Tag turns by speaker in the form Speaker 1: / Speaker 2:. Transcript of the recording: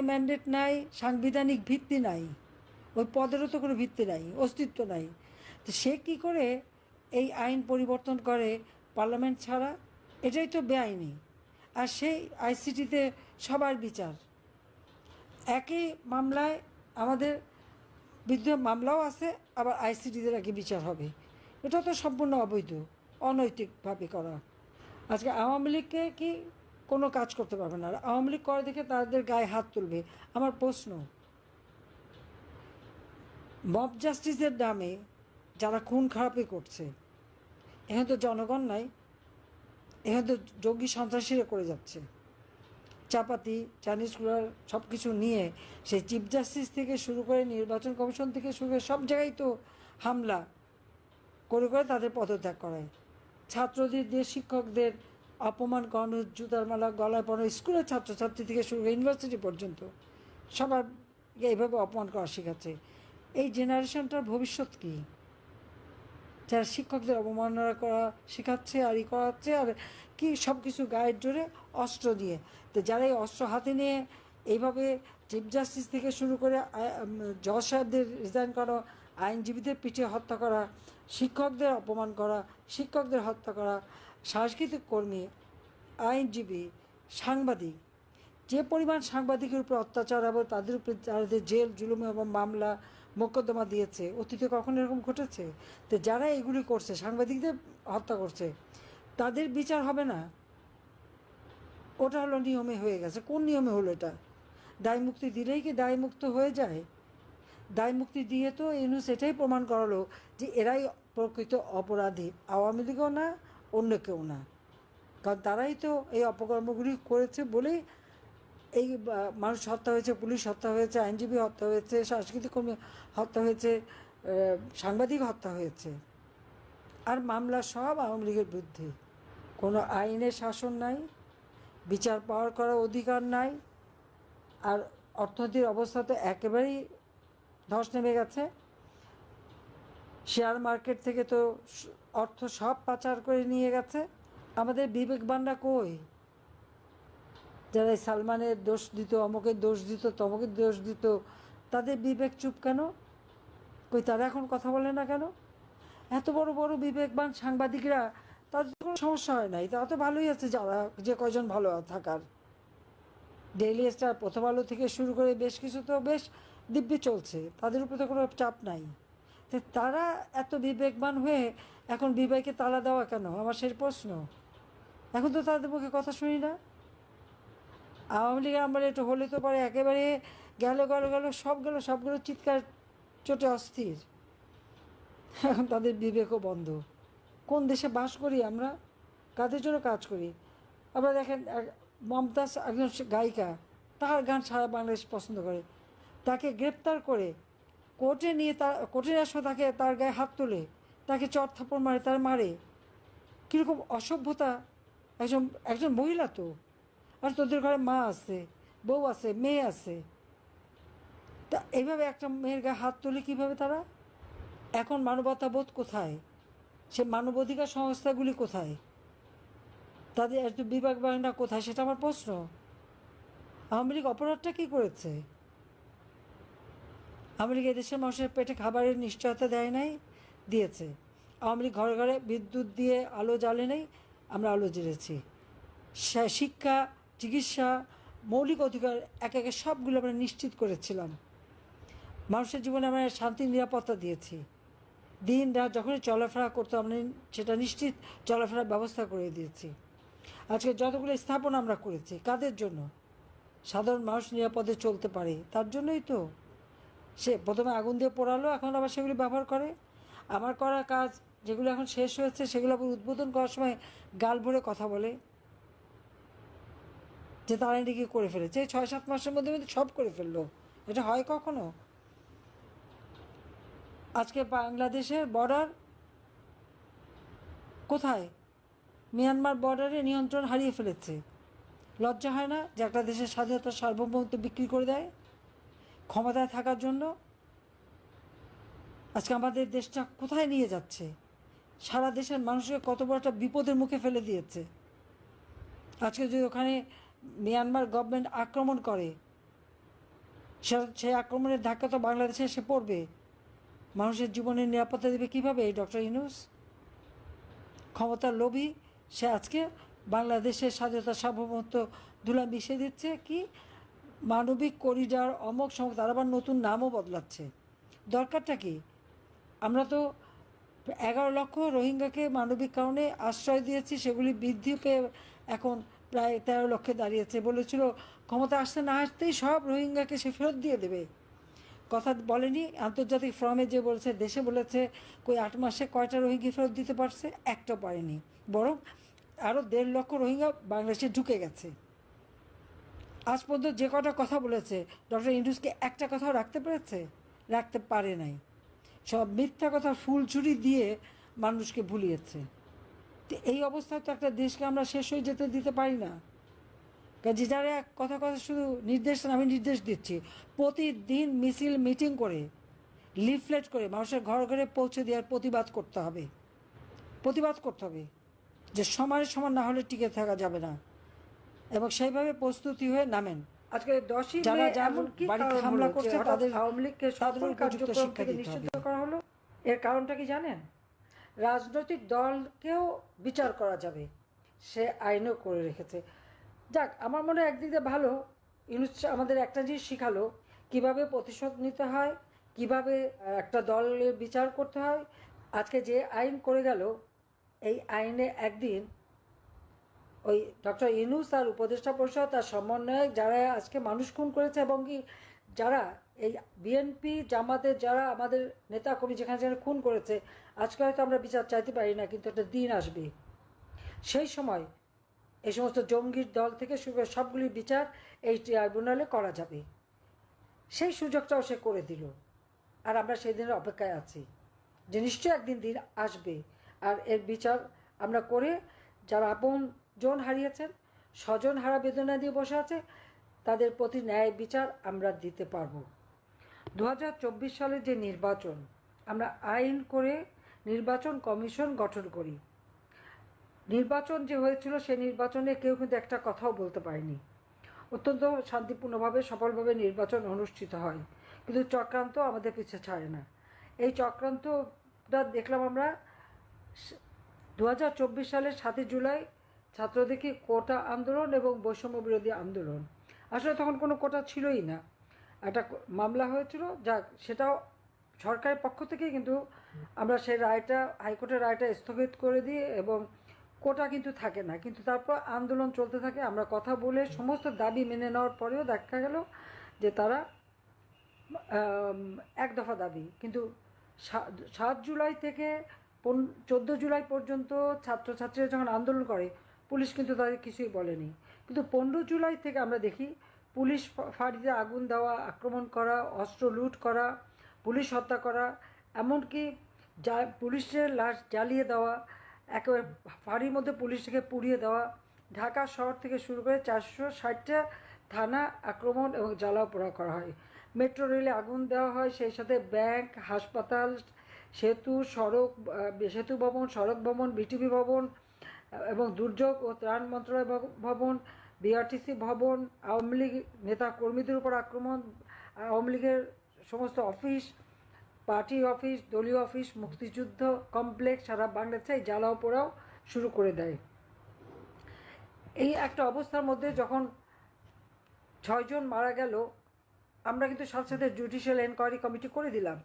Speaker 1: Mandate নাই, সাংবিধানিক ভিত্তি নাই, ওই পদেরও তো কোনো ভিত্তি নাই, অস্তিত্ব নাই। তো সে কী করে এই আইন পরিবর্তন করে পার্লামেন্ট ছাড়া? এটাই তো বেআইনি। আর সেই আইসিটিতে সবার বিচার, একই মামলায় আমাদের বিরুদ্ধে মামলাও আছে, আবার আইসিটিতে নাকি বিচার হবে। এটা তো সম্পূর্ণ অবৈধ, অনৈতিকভাবে করা। আজকে আওয়ামী লীগকে কি কোনো কাজ করতে পারবে না, আর আওয়ামী লীগ করে দেখে তাদের গায়ে হাত তুলবে। আমার প্রশ্ন, মব জাস্টিসের নামে যারা খুন খারাপি করছে, এখানে তো জনগণ নাই, এখানে তো জঙ্গি সন্ত্রাসীরা করে যাচ্ছে। চাপাতি চাইনিজগুলোর সব কিছু নিয়ে সেই চিফ জাস্টিস থেকে শুরু করে নির্বাচন কমিশন থেকে শুরু করে সব জায়গায় তো হামলা করে করে তাদের পদত্যাগ করায়। ছাত্রদের দিয়ে শিক্ষকদের অপমান করানো, জুতার মালা গলায় পড়ানো, স্কুলের ছাত্রছাত্রী থেকে শুরু করে ইউনিভার্সিটি পর্যন্ত সবার এইভাবে অপমান করা শেখাচ্ছে। এই জেনারেশনটার ভবিষ্যৎ কী? যারা শিক্ষকদের অবমাননা করা শেখাচ্ছে আর করাচ্ছে, আর কি সব কিছু গায়ের জোরে অস্ত্র দিয়ে। তো যারা এই অস্ত্র হাতে নিয়ে এইভাবে চিফ জাস্টিস থেকে শুরু করে জজ সাহেবদের রিজাইন করা, আইনজীবীদের পিঠে হত্যা করা, শিক্ষকদের অপমান করা, শিক্ষকদের হত্যা করা, সাংস্কৃতিক কর্মী, আইনজীবী, সাংবাদিক, যে পরিমাণ সাংবাদিকের উপর অত্যাচার এবং তাদের উপর যাদের জেল জুলুম এবং মামলা মোকদ্দমা দিয়েছে, অতীতে কখনো এরকম ঘটেছে? তো যারা এগুলি করছে, সাংবাদিকদের হত্যা করছে, তাদের বিচার হবে না? ওটা হলো নিয়মে হয়ে গেছে। কোন নিয়মে হলো এটা? দায় মুক্তি দিলেই কি দায় মুক্ত হয়ে যায়? দায় মুক্তি দিয়ে তো ইউনূস এটাই প্রমাণ করালো যে এরাই প্রকৃত অপরাধী, আওয়ামী লীগও না, অন্য কেউ না। কারণ তারাই তো এই অপকর্মগুলি করেছে বলেই এই মানুষ হত্যা হয়েছে, পুলিশ হত্যা হয়েছে, আইনজীবী হত্যা হয়েছে, সাংস্কৃতিক কর্মী হত্যা হয়েছে, সাংবাদিক হত্যা হয়েছে। আর মামলা সব আওয়ামী লীগের বিরুদ্ধে। কোনো আইনের শাসন নাই, বিচার পাওয়ার করার অধিকার নাই, আর অর্থনীতির অবস্থা তো একেবারেই ধস নেমে গেছে। শেয়ার মার্কেট থেকে তো অর্থ সব পাচার করে নিয়ে গেছে। আমাদের বিবেকবানরা কই? যারা সালমানের দোষ দিত, অমুকের দোষ দিত, তমুকের দোষ দিত, তাদের বিবেক চুপ কেন? কই তারা এখন কথা বলে না কেন? এত বড় বড় বিবেকবান সাংবাদিকরা, তাদের কোনো সমস্যা হয় নাই, তারা তো ভালোই আছে, যারা যে কয়জন ভালো থাকার। ডেইলি স্টার, প্রথম আলো থেকে শুরু করে বেশ কিছু তো বেশ দিব্যি চলছে, তাদের উপরে তো কোনো চাপ নাই। তো তারা এত বিবেকবান হয়ে এখন বিবেকে তালা দেওয়া কেন? আমার সেই প্রশ্ন। এখন তো তাদের মুখে কথা শুনি না। আওয়ামী লীগের আমলে একটু হলে তো পরে একেবারে গেল গেল গেল সব গেল, সবগুলো চিৎকার চোটে অস্থির। এখন তাদের বিবেকও বন্ধ। কোন দেশে বাস করি আমরা? কাদের জন্য কাজ করি? আবার দেখেন মমতাজ একজন গায়িকা, তার গান সারা বাংলাদেশ পছন্দ করে, তাকে গ্রেপ্তার করে কোর্টে নিয়ে কোর্টে আসবে, তাকে তার গায়ে হাত তোলে, তাকে চর থাপ্পড় মারে, তার মারে। কীরকম অসভ্যতা! একজন একজন মহিলা তো, আর তোদের ঘরে মা আছে, বউ আছে, মেয়ে আছে, তা এইভাবে একটা মেয়ের গায়ে হাত তোলে কীভাবে তারা? এখন মানবতাবোধ কোথায়? সে মানবাধিকার সংস্থাগুলি কোথায়? তাদের একটু বিবেক বায়না কোথায়? সেটা আমার প্রশ্ন। আওয়ামী লীগ অপরাধটা কী করেছে? আওয়ামী লীগ এদেশের মানুষের পেটে খাবারের নিশ্চয়তা দেয় নাই? দিয়েছে। আওয়ামী লীগ ঘরে ঘরে বিদ্যুৎ দিয়ে আলো জ্বালে নেই, আমরা আলো জ্বেলেছি। শিক্ষা, চিকিৎসা, মৌলিক অধিকার একে একে সবগুলো আমরা নিশ্চিত করেছিলাম। মানুষের জীবনে আমরা শান্তি নিরাপত্তা দিয়েছি। দিন রাত যখনই চলাফেরা করতো আমরা সেটা নিশ্চিত চলাফেরার ব্যবস্থা করে দিয়েছি। আজকে যতগুলো স্থাপনা আমরা করেছি, কাদের জন্য? সাধারণ মানুষ নিরাপদে চলতে পারে তার জন্যই তো। সে প্রথমে আগুন দিয়ে পোড়ালো, এখন আবার সেগুলি ব্যবহার করে। আমার করা কাজ যেগুলো এখন শেষ হয়েছে সেগুলো আবার উদ্বোধন করার সময় গাল ভরে কথা বলে যে তারা নাকি করে ফেলেছে, 6-7 মাসের মধ্যে মধ্যে সব করে ফেললো। এটা হয় কখনো? আজকে বাংলাদেশের বর্ডার কোথায়? মিয়ানমার বর্ডারে নিয়ন্ত্রণ হারিয়ে ফেলেছে। লজ্জা হয় না যে একটা দেশের স্বাধীনতার সার্বভৌমত্ব বিক্রি করে দেয় ক্ষমতায় থাকার জন্য? আজকে আমাদের দেশটা কোথায় নিয়ে যাচ্ছে? সারা দেশের মানুষকে কত বড় একটা বিপদের মুখে ফেলে দিয়েছে। আজকে যদি ওখানে মিয়ানমার গভর্নমেন্ট আক্রমণ করে, সেই আক্রমণের ধাক্কা তো বাংলাদেশে এসে পড়বে। মানুষের জীবনের নিরাপত্তা দেবে কীভাবে এই ডক্টর ইউনূস? ক্ষমতার লোভী সে আজকে বাংলাদেশের স্বাধীনতা সার্বভৌমত্ব ধুলা মিশিয়ে দিচ্ছে। কি মানবিক করিডর অমক সমক, তার আবার নতুন নামও বদলাচ্ছে। দরকারটা কি? আমরা তো 11 লক্ষ রোহিঙ্গাকে মানবিক কারণে আশ্রয় দিয়েছি, সেগুলি বৃদ্ধি পেয়ে এখন প্রায় 13 লক্ষে দাঁড়িয়েছে। বলেছিল ক্ষমতা আসতে না আসতেই সব রোহিঙ্গাকে সে ফেরত দিয়ে দেবে। কথা বলেনি। আন্তর্জাতিক ফোরামে যে বলেছে, দেশে বলেছে কই 8 মাসে কয়টা রোহিঙ্গা ফেরত দিতে পারছে? একটা পারেনি। বরং আরও 1.5 লক্ষ রোহিঙ্গা বাংলাদেশে ঢুকে গেছে। আজ পর্যন্ত যে কটা কথা বলেছে ডক্টর ইউনূসকে একটা কথাও রাখতে পেরেছে? রাখতে পারে নাই। সব মিথ্যা কথা ফুলঝুরি দিয়ে মানুষকে ভুলিয়েছে। তো এই অবস্থায় তো একটা দেশকে আমরা শেষ হয়ে যেতে দিতে পারি না। কাজে যারা কথা কথা শুধু নির্দেশ, আমি নির্দেশ দিচ্ছি, প্রতিদিন মিছিল মিটিং করে লিফলেট করে মানুষের ঘর ঘরে পৌঁছে দেওয়ার প্রতিবাদ করতে হবে। প্রতিবাদ করতে হবে যে সমানে সমান না হলে টিকে থাকা যাবে না, এবং সেইভাবে প্রস্তুতি হয়ে নামেন।
Speaker 2: আজকে 10ই
Speaker 1: যারা
Speaker 2: মে
Speaker 1: যেমন
Speaker 2: এমন কি
Speaker 1: বাড়িতে হামলা করছে তাদের
Speaker 2: আওয়ামী লীগকে
Speaker 1: তাদের
Speaker 2: সকল
Speaker 1: উপযুক্ত
Speaker 2: কার্যক্রম
Speaker 1: শিক্ষা
Speaker 2: থেকে
Speaker 1: দিতে
Speaker 2: নিষিদ্ধ
Speaker 1: হবে।
Speaker 2: করা হলো। এর কারণটা কি জানেন? রাজনৈতিক দলকেও বিচার করা যাবে, সে আইনও করে রেখেছে। যাক, আমার মনে হয় একদিক দিয়ে ভালো, ইউনূস আমাদের একটা জিনিস শিখালো, কিভাবে প্রতিশোধ নিতে হয়, কিভাবে একটা দলের বিচার করতে হয়। আজকে যে আইন করে গেল, এই আইনে একদিন ওই ডক্টর ইউনূস আর উপদেষ্টা পরিষদ আর সমন্বয়ক যারা আজকে মানুষ খুন করেছে, এবং কি যারা এই বিএনপি জামাতের যারা আমাদের নেতা কর্মী যেখানে যেখানে খুন করেছে, আজকে হয়তো আমরা বিচার চাইতে পারি না, কিন্তু একটা দিন আসবে সেই সময় এই সমস্ত জঙ্গির দল থেকে শুরু করে সবগুলির বিচার এই ট্রাইব্যুনালে করা যাবে। সেই সুযোগটাও সে করে দিল, আর আমরা সেই দিনের অপেক্ষায় আছি যে নিশ্চয়ই একদিন দিন আসবে, আর এর বিচার আমরা করে যারা আপন জন হারিয়েছেন, স্বজন হারা বেদনা দিয়ে বসে আছে, তাদের প্রতি ন্যায় বিচার আমরা দিতে পারবো। 2024 সালের যে নির্বাচন, আমরা আইন করে নির্বাচন কমিশন গঠন করি। নির্বাচন যে হয়েছিল সেই নির্বাচনে কেউ কিন্তু একটা কথাও বলতে পারেনি। অত্যন্ত শান্তিপূর্ণভাবে সফলভাবে নির্বাচন অনুষ্ঠিত হয়, কিন্তু চক্রান্ত আমাদের পিছু ছাড়ে না। এই চক্রান্তটা দেখলাম আমরা 2024 সালের 7 জুলাই ছাত্রদেরকে কোটা আন্দোলন এবং বৈষম্য বিরোধী আন্দোলন। আসলে তখন কোনো কোটা ছিলই না, একটা মামলা হয়েছিল, যাক সেটাও সরকারের পক্ষ থেকে, কিন্তু আমরা সেই রায়টা, হাইকোর্টের রায়টা স্থগিত করে দিই, এবং কোটা কিন্তু থাকে না। কিন্তু তারপর আন্দোলন চলতে থাকে, আমরা কথা বলে সমস্ত দাবি মেনে নেওয়ার পরেও দেখা গেল যে তারা এক দফা দাবি, কিন্তু 7 জুলাই থেকে 14 জুলাই পর্যন্ত ছাত্রছাত্রীরা যখন আন্দোলন করে, পুলিশ কিন্তু তাদের কিছুই বলেনি। কিন্তু 15 জুলাই থেকে আমরা দেখি পুলিশ ফাঁড়িতে আগুন দেওয়া, আক্রমণ করা, অস্ত্র লুট করা, পুলিশ হত্যা করা, এমনকি পুলিশের লাশ জ্বালিয়ে দেওয়া, একেবারে ফাঁড়ির মধ্যে পুলিশকে পুড়িয়ে দেওয়া। ঢাকা শহর থেকে শুরু করে 460টা থানা আক্রমণ এবং জ্বালাও পোড়া করা হয়। মেট্রো রেলে আগুন দেওয়া হয়, সেই সাথে ব্যাংক, হাসপাতাল, সেতু ভবন, সড়ক ভবন, বিটিভি ভবন এবং দুর্যোগ ও ত্রাণ মন্ত্রণালয় ভবন, বিআরটিসি ভবন, আওয়ামী লীগ নেতা কর্মীদের উপর আক্রমণ, আওয়ামী লীগের সমস্ত অফিস, পার্টি অফিস, দলীয় অফিস, মুক্তিযুদ্ধ কমপ্লেক্স, সারা বাংলাদেশে জ্বালাও পোড়াও শুরু করে দেয়। এই একটা অবস্থার মধ্যে যখন 6 জন মারা গেল, আমরা কিন্তু সাথে সাথে জুডিশিয়াল এনকোয়ারি কমিটি করে দিলাম।